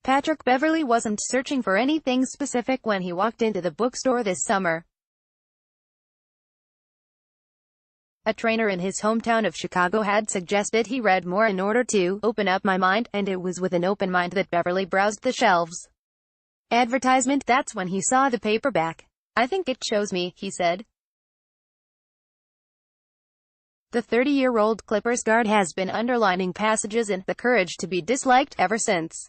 Patrick Beverley wasn't searching for anything specific when he walked into the bookstore this summer. A trainer in his hometown of Chicago had suggested he read more in order to open up my mind, and it was with an open mind that Beverley browsed the shelves. Advertisement, that's when he saw the paperback. "I think it shows me," he said. The 30-year-old Clippers guard has been underlining passages in The Courage to be Disliked ever since.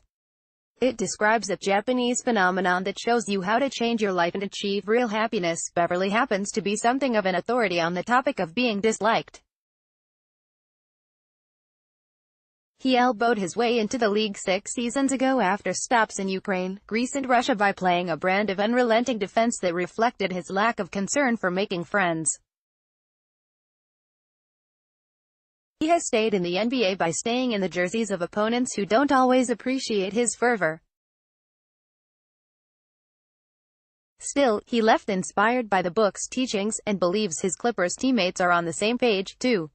It describes a Japanese phenomenon that shows you how to change your life and achieve real happiness. Beverley happens to be something of an authority on the topic of being disliked. He elbowed his way into the league 6 seasons ago after stops in Ukraine, Greece and Russia by playing a brand of unrelenting defense that reflected his lack of concern for making friends. He has stayed in the NBA by staying in the jerseys of opponents who don't always appreciate his fervor. Still, he left inspired by the book's teachings, and believes his Clippers teammates are on the same page, too.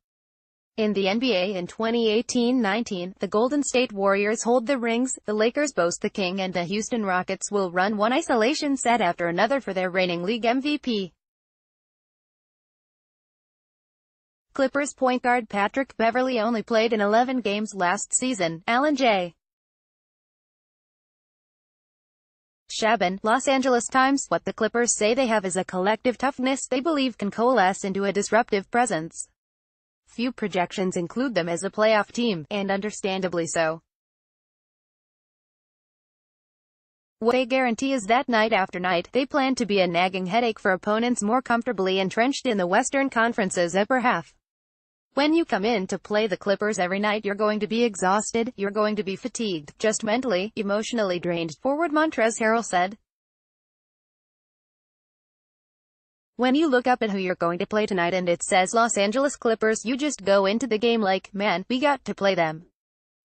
In the NBA in 2018-19, the Golden State Warriors hold the rings, the Lakers boast the king, and the Houston Rockets will run one isolation set after another for their reigning league MVP. Clippers point guard Patrick Beverley only played in 11 games last season. Alan J. Shaban, Los Angeles Times. What the Clippers say they have is a collective toughness they believe can coalesce into a disruptive presence. Few projections include them as a playoff team, and understandably so. What they guarantee is that night after night, they plan to be a nagging headache for opponents more comfortably entrenched in the Western Conference's upper half. When you come in to play the Clippers every night, you're going to be exhausted, you're going to be fatigued, just mentally, emotionally drained, forward Montrezl Harrell said. When you look up at who you're going to play tonight and it says Los Angeles Clippers, you just go into the game like, man, we got to play them.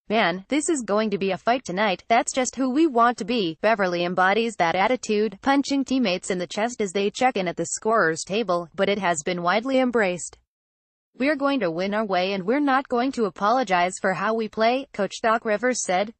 Man, this is going to be a fight tonight. That's just who we want to be. Beverley embodies that attitude, punching teammates in the chest as they check in at the scorer's table, but it has been widely embraced. "We're going to win our way and we're not going to apologize for how we play," Coach Doc Rivers said.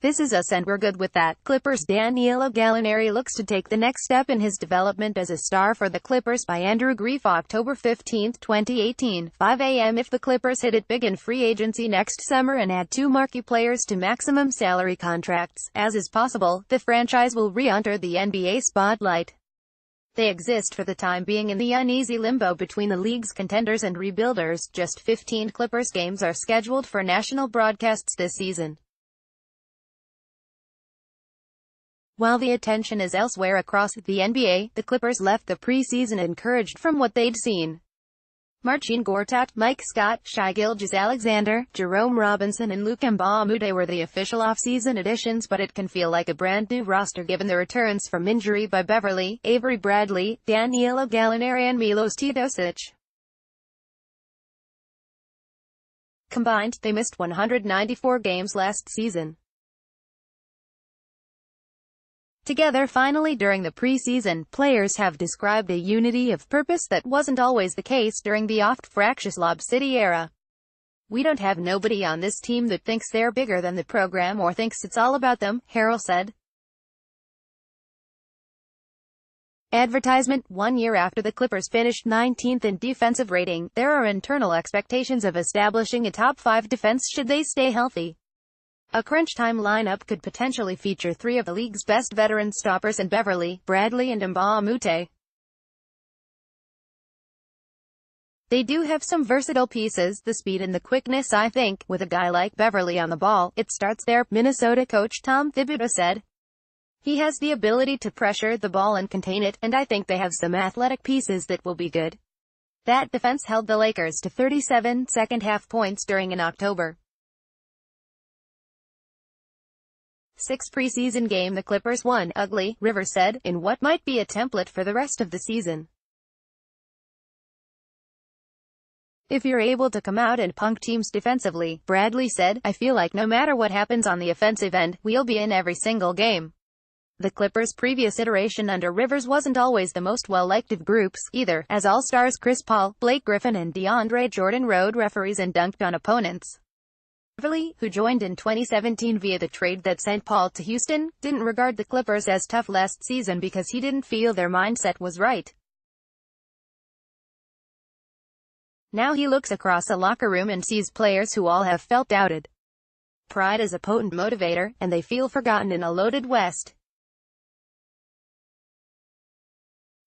"This is us and we're good with that." Clippers Danilo Gallinari looks to take the next step in his development as a star for the Clippers by Andrew Grief. October 15, 2018, 5 a.m. If the Clippers hit it big in free agency next summer and add 2 marquee players to maximum salary contracts, as is possible, the franchise will re-enter the NBA spotlight. They exist for the time being in the uneasy limbo between the league's contenders and rebuilders. Just 15 Clippers games are scheduled for national broadcasts this season. While the attention is elsewhere across the NBA, the Clippers left the preseason encouraged from what they'd seen. Marcin Gortat, Mike Scott, Shai Gilgeous-Alexander, Jerome Robinson and Luc Mbah a Moute were the official offseason additions, but it can feel like a brand new roster given the returns from injury by Beverley, Avery Bradley, Danilo Gallinari and Milos Teodosic. Combined, they missed 194 games last season. Together finally during the preseason, players have described a unity of purpose that wasn't always the case during the oft-fractious Lob City era. "We don't have nobody on this team that thinks they're bigger than the program or thinks it's all about them," Harrell said. Advertisement. 1 year after the Clippers finished 19th in defensive rating, there are internal expectations of establishing a top 5 defense should they stay healthy. A crunch time lineup could potentially feature 3 of the league's best veteran stoppers in Beverley, Bradley and Mbah a Moute. They do have some versatile pieces, the speed and the quickness. I think, with a guy like Beverley on the ball, it starts there, Minnesota coach Tom Thibodeau said. He has the ability to pressure the ball and contain it, and I think they have some athletic pieces that will be good. That defense held the Lakers to 37 second-half points during an October 6 preseason game the Clippers won ugly, Rivers said, in what might be a template for the rest of the season. "If you're able to come out and punk teams defensively," Bradley said, "I feel like no matter what happens on the offensive end, we'll be in every single game." The Clippers' previous iteration under Rivers wasn't always the most well-liked of groups, either, as All-Stars Chris Paul, Blake Griffin and DeAndre Jordan rode referees and dunked on opponents. Beverley, who joined in 2017 via the trade that sent Paul to Houston, didn't regard the Clippers as tough last season because he didn't feel their mindset was right. Now he looks across a locker room and sees players who all have felt doubted. Pride is a potent motivator, and they feel forgotten in a loaded West.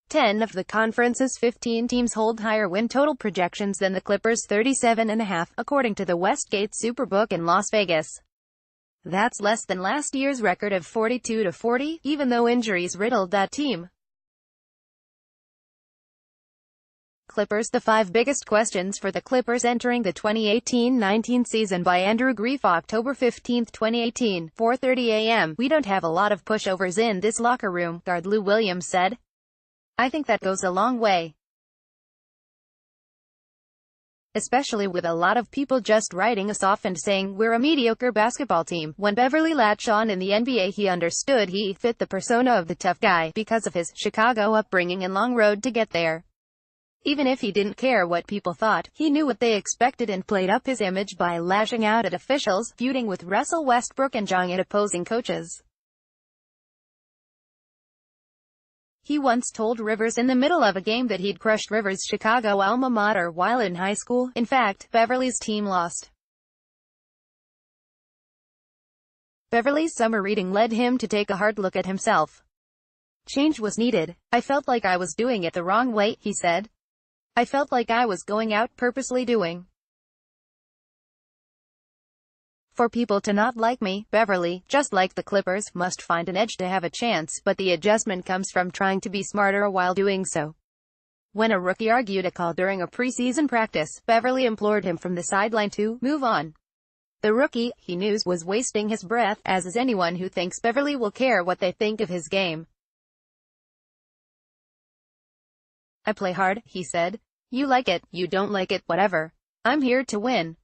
10 of the conference's 15 teams hold higher win total projections than the Clippers' 37.5, according to the Westgate Superbook in Las Vegas. That's less than last year's record of 42-40, even though injuries riddled that team. Clippers. The 5 biggest questions for the Clippers entering the 2018-19 season by Andrew Grief, October 15, 2018, 4:30 a.m. We don't have a lot of pushovers in this locker room, guard Lou Williams said. I think that goes a long way. Especially with a lot of people just writing us off and saying we're a mediocre basketball team. When Beverley latched on in the NBA, he understood he fit the persona of the tough guy because of his Chicago upbringing and long road to get there. Even if he didn't care what people thought, he knew what they expected and played up his image by lashing out at officials, feuding with Russell Westbrook and jawing at opposing coaches. He once told Rivers in the middle of a game that he'd crushed Rivers' Chicago alma mater while in high school. In fact, Beverley's team lost. Beverley's summer reading led him to take a hard look at himself. Change was needed. I felt like I was doing it the wrong way, he said. I felt like I was going out purposely doing for people to not like me. Beverley, just like the Clippers, must find an edge to have a chance, but the adjustment comes from trying to be smarter while doing so. When a rookie argued a call during a preseason practice, Beverley implored him from the sideline to move on. The rookie, he knew, was wasting his breath, as is anyone who thinks Beverley will care what they think of his game. I play hard, he said. You like it, you don't like it, whatever. I'm here to win.